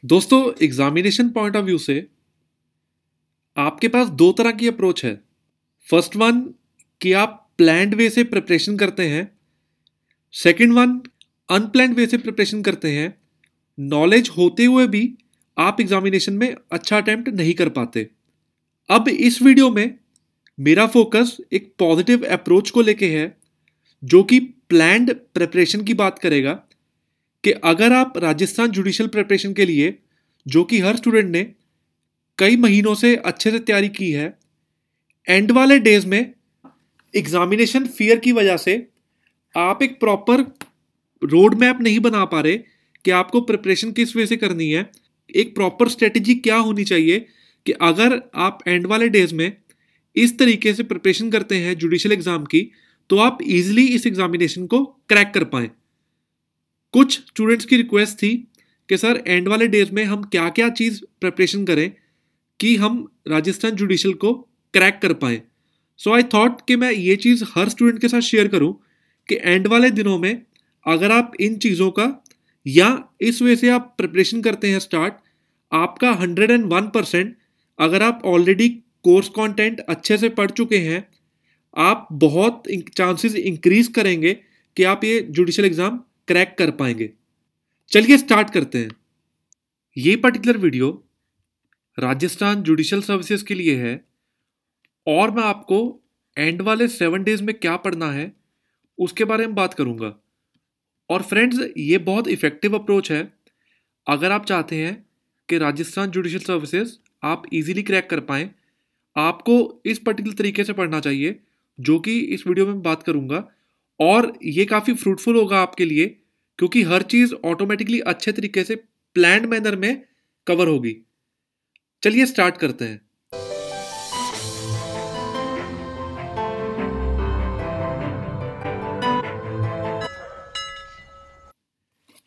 दोस्तों, examination point of view से आपके पास दो तरह की अप्रोच है। फर्स्ट वन कि आप प्लान्ड वे से प्रिपरेशन करते हैं। सेकंड वन अनप्लान्ड वे से प्रिपरेशन करते हैं। नॉलेज होते हुए भी आप एग्जामिनेशन में अच्छा अटेम्प्ट नहीं कर पाते। अब इस वीडियो में मेरा फोकस एक पॉजिटिव अप्रोच को लेके है, जो कि प्लान्ड प्रिपरेशन की बात करेगा कि अगर आप राजस्थान जुडिशियल प्रिपरेशन के लिए, जो कि हर स्टूडेंट ने कई महीनों से अच्छे से तैयारी की है, एंड वाले डेज में एग्जामिनेशन फियर की वजह से आप एक प्रॉपर रोड मैप नहीं बना पा रहे कि आपको प्रिपरेशन किस वे से करनी है, एक प्रॉपर स्ट्रेटेजी क्या होनी चाहिए कि अगर आप एंड वाले डेज में इस तरीके से प्रिपरेशन करते हैं जुडिशियल एग्जाम की, तो आप इजीली इस एग्जामिनेशन को क्रैक कर पाएं। कुछ स्टूडेंट्स की रिक्वेस्ट थी कि सर एंड वाले डेज में हम क्या क्या चीज़ प्रिपरेशन करें कि हम राजस्थान जुडिशियल को क्रैक कर पाएँ। सो आई थॉट कि मैं ये चीज़ हर स्टूडेंट के साथ शेयर करूं कि एंड वाले दिनों में अगर आप इन चीज़ों का या इस वे से आप प्रिपरेशन करते हैं स्टार्ट, आपका 101%, अगर आप ऑलरेडी कोर्स कंटेंट अच्छे से पढ़ चुके हैं, आप बहुत चांसेस इंक्रीज करेंगे कि आप ये जुडिशियल एग्ज़ाम क्रैक कर पाएंगे। चलिए स्टार्ट करते हैं। ये particular video Rajasthan judicial services के लिए है और मैं आपको एंड वाले 7 डेज में क्या पढ़ना है उसके बारे में बात करूंगा। और फ्रेंड्स, ये बहुत इफ़ेक्टिव अप्रोच है अगर आप चाहते हैं कि राजस्थान जुडिशियल सर्विसेज आप इजीली क्रैक कर पाएँ। आपको इस पर्टिकुलर तरीके से पढ़ना चाहिए जो कि इस वीडियो में बात करूंगा, और ये काफ़ी फ्रूटफुल होगा आपके लिए क्योंकि हर चीज़ ऑटोमेटिकली अच्छे तरीके से प्लान्ड मैनर में कवर होगी। चलिए स्टार्ट करते हैं।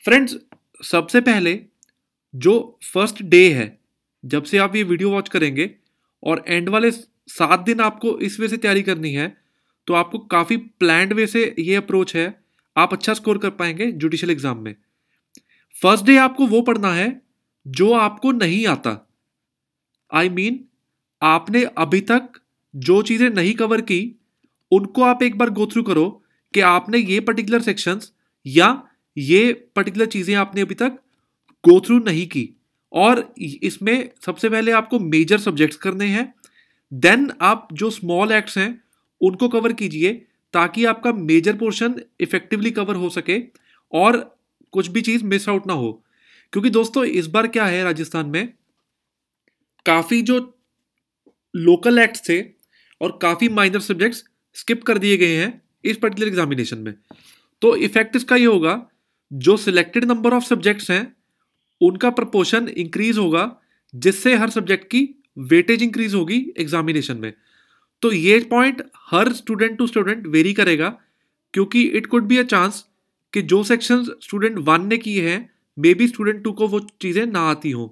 फ्रेंड्स, सबसे पहले जो फर्स्ट डे है, जब से आप ये वीडियो वॉच करेंगे और एंड वाले 7 दिन आपको इस वे से तैयारी करनी है, तो आपको काफ़ी प्लान्ड वे से ये अप्रोच है, आप अच्छा स्कोर कर पाएंगे जुडिशियल एग्जाम में। फर्स्ट डे आपको वो पढ़ना है जो आपको नहीं आता। आई मीन आपने अभी तक जो चीज़ें नहीं कवर की उनको आप एक बार गो थ्रू करो कि आपने ये पर्टिकुलर सेक्शंस या ये पर्टिकुलर चीज़ें आपने अभी तक गो थ्रू नहीं की। और इसमें सबसे पहले आपको मेजर सब्जेक्ट्स करने हैं, देन आप जो स्मॉल एक्ट्स हैं उनको कवर कीजिए ताकि आपका मेजर पोर्शन इफेक्टिवली कवर हो सके और कुछ भी चीज़ मिस आउट ना हो। क्योंकि दोस्तों, इस बार क्या है, राजस्थान में काफ़ी जो लोकल एक्ट्स थे और काफ़ी माइनर सब्जेक्ट्स स्किप कर दिए गए हैं इस पर्टिकुलर एग्जामिनेशन में। तो इफेक्ट इसका ये होगा, जो सिलेक्टेड नंबर ऑफ सब्जेक्ट्स हैं उनका प्रपोर्शन इंक्रीज होगा, जिससे हर सब्जेक्ट की वेटेज इंक्रीज होगी एग्जामिनेशन में। तो ये पॉइंट हर स्टूडेंट टू स्टूडेंट वेरी करेगा क्योंकि it could be a chance कि जो सेक्शंस स्टूडेंट 1 ने किए हैं मे बी स्टूडेंट 2 को वो चीज़ें ना आती हों।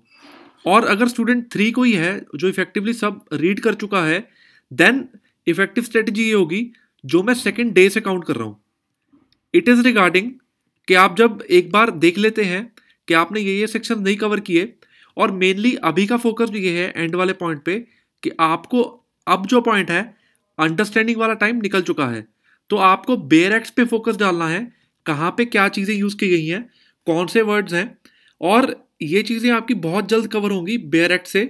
और अगर स्टूडेंट 3 को ही है जो इफेक्टिवली सब रीड कर चुका है, देन इफेक्टिव स्ट्रेटजी ये होगी जो मैं सेकेंड डे से काउंट कर रहा हूँ। इट इज़ रिगार्डिंग कि आप जब एक बार देख लेते हैं कि आपने ये सेक्शन नहीं कवर किए, और मेनली अभी का फोकस ये है एंड वाले पॉइंट पे कि आपको अब जो पॉइंट है अंडरस्टैंडिंग वाला टाइम निकल चुका है, तो आपको बेयर एक्ट्स पे फोकस डालना है, कहाँ पे क्या चीज़ें यूज़ की गई हैं, कौन से वर्ड्स हैं, और ये चीज़ें आपकी बहुत जल्द कवर होंगी बेयर एक्ट से,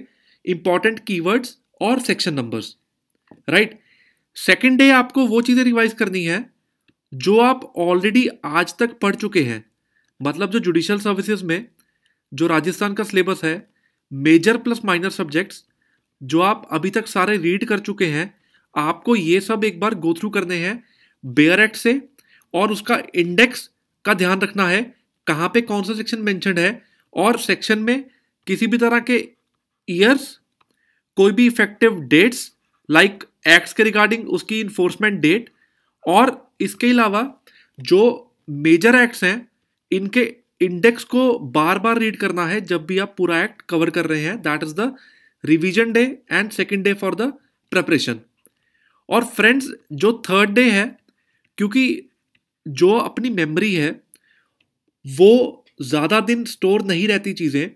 इंपॉर्टेंट कीवर्ड्स और section numbers, right. Second day आपको वो चीज़ें रिवाइज करनी है जो आप ऑलरेडी आज तक पढ़ चुके हैं। मतलब जो जुडिशियल सर्विसेज में जो राजस्थान का सिलेबस है, मेजर प्लस माइनर सब्जेक्ट्स जो आप अभी तक सारे रीड कर चुके हैं, आपको ये सब एक बार गो थ्रू करने हैं बेयर एक्ट से, और उसका इंडेक्स का ध्यान रखना है कहाँ पे कौन सा सेक्शन मेंशन्ड है, और सेक्शन में किसी भी तरह के ईयर्स, कोई भी इफेक्टिव डेट्स लाइक एक्ट्स के रिगार्डिंग उसकी इन्फोर्समेंट डेट, और इसके अलावा जो मेजर एक्ट्स हैं इनके इंडेक्स को बार बार रीड करना है जब भी आप पूरा एक्ट कवर कर रहे हैं। That is the revision day and second day for the preparation. और फ्रेंड्स, जो थर्ड डे है, क्योंकि जो अपनी मेमोरी है वो ज़्यादा दिन स्टोर नहीं रहती चीज़ें,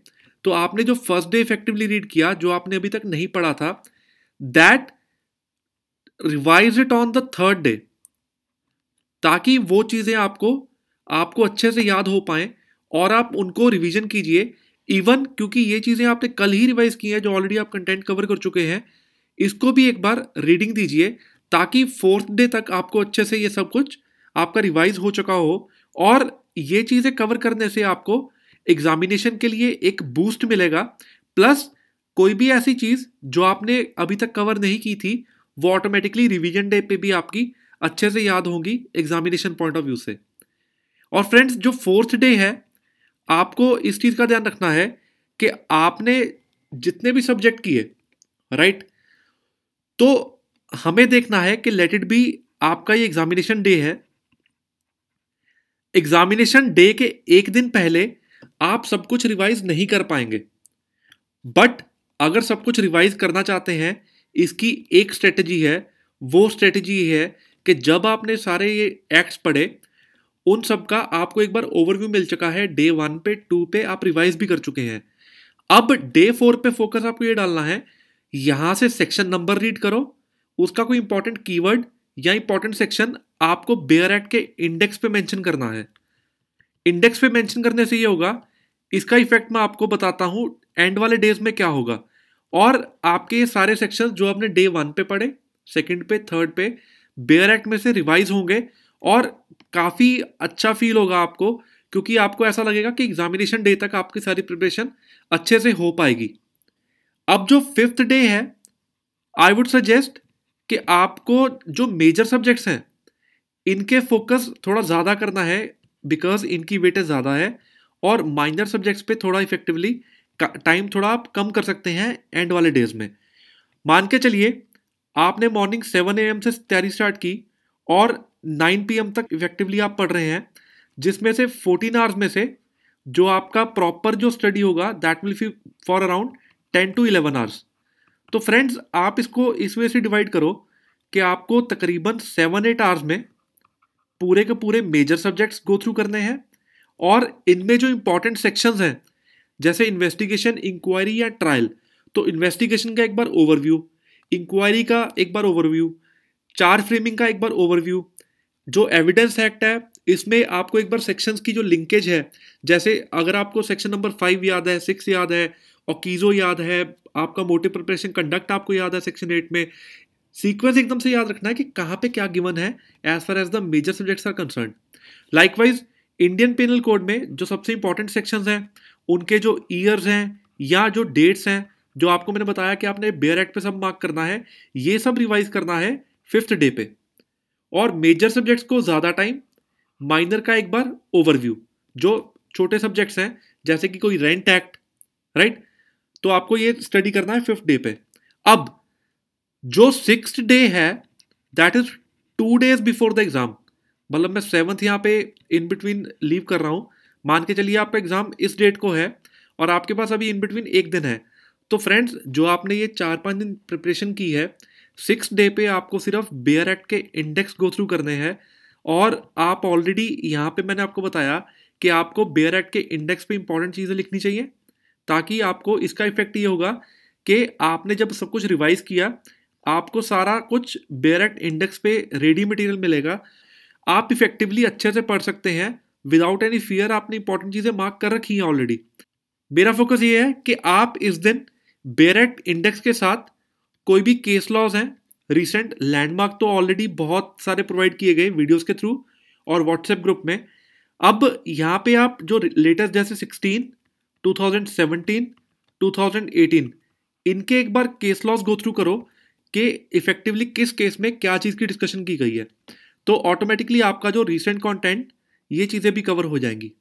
तो आपने जो फर्स्ट डे इफेक्टिवली रीड किया, जो आपने अभी तक नहीं पढ़ा था, that revise it on the third day, ताकि वो चीजें आपको अच्छे से याद हो पाए और आप उनको रिवीजन कीजिए। इवन क्योंकि ये चीजें आपने कल ही रिवाइज की है, जो ऑलरेडी आप कंटेंट कवर कर चुके हैं, इसको भी एक बार रीडिंग दीजिए, ताकि फोर्थ डे तक आपको अच्छे से ये सब कुछ आपका रिवाइज हो चुका हो। और ये चीजें कवर करने से आपको एग्जामिनेशन के लिए एक बूस्ट मिलेगा। प्लस कोई भी ऐसी चीज जो आपने अभी तक कवर नहीं की थी, वो ऑटोमेटिकली रिवीजन डे पे भी आपकी अच्छे से याद होंगी एग्जामिनेशन पॉइंट ऑफ व्यू से। और फ्रेंड्स, जो फोर्थ डे है, आपको इस चीज का ध्यान रखना है कि आपने जितने भी सब्जेक्ट किए, राइट, तो हमें देखना है कि लेट इट बी आपका ये एग्जामिनेशन डे है। एग्जामिनेशन डे के एक दिन पहले आप सब कुछ रिवाइज नहीं कर पाएंगे, बट अगर सब कुछ रिवाइज करना चाहते हैं, इसकी एक स्ट्रेटजी है। वो स्ट्रेटजी है कि जब आपने सारे ये एक्ट्स पढ़े, उन सब का आपको एक बार ओवरव्यू मिल चुका है। डे 1 पे, 2 पे आप रिवाइज भी कर चुके हैं। अब डे 4 पे फोकस आपको ये डालना है, यहां से सेक्शन नंबर रीड करो, उसका कोई इंपॉर्टेंट कीवर्ड या इंपॉर्टेंट सेक्शन आपको बेयर एक्ट के इंडेक्स पे मेंशन करना है। इंडेक्स पे मेंशन करने से ये होगा, इसका इफेक्ट मैं आपको बताता हूं एंड वाले डेज में क्या होगा। और आपके ये सारे सेक्शंस जो आपने डे 1 पे पढ़े, सेकंड पे, थर्ड पे, बेयर एक्ट में से रिवाइज होंगे और काफी अच्छा फील होगा आपको, क्योंकि आपको ऐसा लगेगा कि एग्जामिनेशन डे तक आपकी सारी प्रिपरेशन अच्छे से हो पाएगी। अब जो फिफ्थ डे है, आई वुड सजेस्ट कि आपको जो मेजर सब्जेक्ट्स हैं, इनके फोकस थोड़ा ज़्यादा करना है, बिकॉज इनकी वेटेज ज़्यादा है। और माइनर सब्जेक्ट्स पे थोड़ा इफेक्टिवली टाइम थोड़ा आप कम कर सकते हैं एंड वाले डेज में। मान के चलिए आपने मॉर्निंग 7 AM से तैयारी स्टार्ट की और 9 PM तक इफेक्टिवली आप पढ़ रहे हैं, जिसमें से 14 आवर्स में से जो आपका प्रॉपर जो स्टडी होगा, that will be for around 10 to 11 hours. तो फ्रेंड्स, आप इसको इस वे से डिवाइड करो कि आपको तकरीबन 7-8 आवर्स में पूरे के पूरे मेजर सब्जेक्ट्स गो थ्रू करने हैं। और इनमें जो इंपॉर्टेंट सेक्शंस हैं, जैसे इन्वेस्टिगेशन, इंक्वायरी या ट्रायल, तो इन्वेस्टिगेशन का एक बार ओवरव्यू, इंक्वायरी का एक बार ओवरव्यू, चार्ज फ्रेमिंग का एक बार ओवरव्यू, जो एविडेंस एक्ट है, इसमें आपको एक बार सेक्शंस की जो लिंकेज है, जैसे अगर आपको सेक्शन नंबर 5 याद है, 6 याद है, ओकीजो याद है, आपका मोटिव प्रिपरेशन कंडक्ट आपको याद है सेक्शन 8 में, सीक्वेंस एकदम से याद रखना है कि कहाँ पे क्या गिवन है as far as the major subjects are concern. Likewise Indian penal code में जो सबसे इंपॉर्टेंट सेक्शंस हैं, उनके जो ईयर्स हैं या जो डेट्स हैं, जो आपको मैंने बताया कि आपने बेयर एक्ट पे सब मार्क करना है, ये सब रिवाइज करना है फिफ्थ डे पे। और मेजर सब्जेक्ट्स को ज़्यादा टाइम, माइनर का एक बार ओवरव्यू, जो छोटे सब्जेक्ट्स हैं जैसे कि कोई रेंट एक्ट, राइट, तो आपको ये स्टडी करना है फिफ्थ डे पे। अब जो सिक्स्थ डे है, that is 2 days before the exam, मतलब मैं 7th यहाँ पे इन बिटवीन लीव कर रहा हूँ। मान के चलिए आपका एग्जाम इस डेट को है और आपके पास अभी इन बिटवीन एक दिन है। तो फ्रेंड्स, जो आपने ये 4-5 दिन प्रिपरेशन की है, 6th डे पे आपको सिर्फ बेयर एक्ट के इंडेक्स गो थ्रू करने हैं। और आप ऑलरेडी यहाँ पे मैंने आपको बताया कि आपको बेयर एक्ट के इंडेक्स पे इंपॉर्टेंट चीज़ें लिखनी चाहिए, ताकि आपको इसका इफेक्ट ये होगा कि आपने जब सब कुछ रिवाइज किया, आपको सारा कुछ बेयर एक्ट इंडेक्स पे रेडी मटेरियल मिलेगा। आप इफेक्टिवली अच्छे से पढ़ सकते हैं विदाउट एनी फियर। आपने इंपॉर्टेंट चीज़ें मार्क कर रखी हैं ऑलरेडी। मेरा फोकस ये है कि आप इस दिन बेयर एक्ट इंडेक्स के साथ कोई भी केस लॉज हैं, रिसेंट लैंडमार्क तो ऑलरेडी बहुत सारे प्रोवाइड किए गए वीडियोस के थ्रू और व्हाट्सएप ग्रुप में। अब यहाँ पे आप जो लेटेस्ट जैसे 16, 2017, 2018, इनके एक बार केस लॉज गो थ्रू करो कि इफेक्टिवली किस केस में क्या चीज़ की डिस्कशन की गई है। तो ऑटोमेटिकली आपका जो रिसेंट कंटेंट, ये चीज़ें भी कवर हो जाएंगी।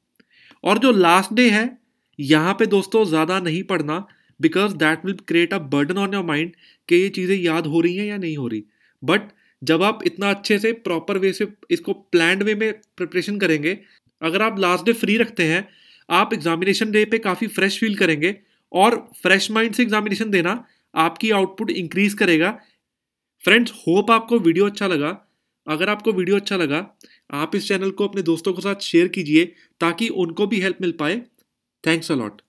और जो लास्ट डे है, यहाँ पे दोस्तों ज़्यादा नहीं पढ़ना, because that will create a burden on your mind कि ये चीज़ें याद हो रही हैं या नहीं हो रही। बट जब आप इतना अच्छे से प्रॉपर वे से इसको प्लान्ड वे में प्रिपरेशन करेंगे, अगर आप लास्ट डे फ्री रखते हैं, आप एग्जामिनेशन डे पे काफ़ी फ्रेश फील करेंगे और फ्रेश माइंड से एग्जामिनेशन देना आपकी आउटपुट इंक्रीज करेगा। फ्रेंड्स, होप आपको वीडियो अच्छा लगा। अगर आपको वीडियो अच्छा लगा, आप इस चैनल को अपने दोस्तों के साथ शेयर कीजिए ताकि उनको भी हेल्प मिल पाए। Thanks a lot.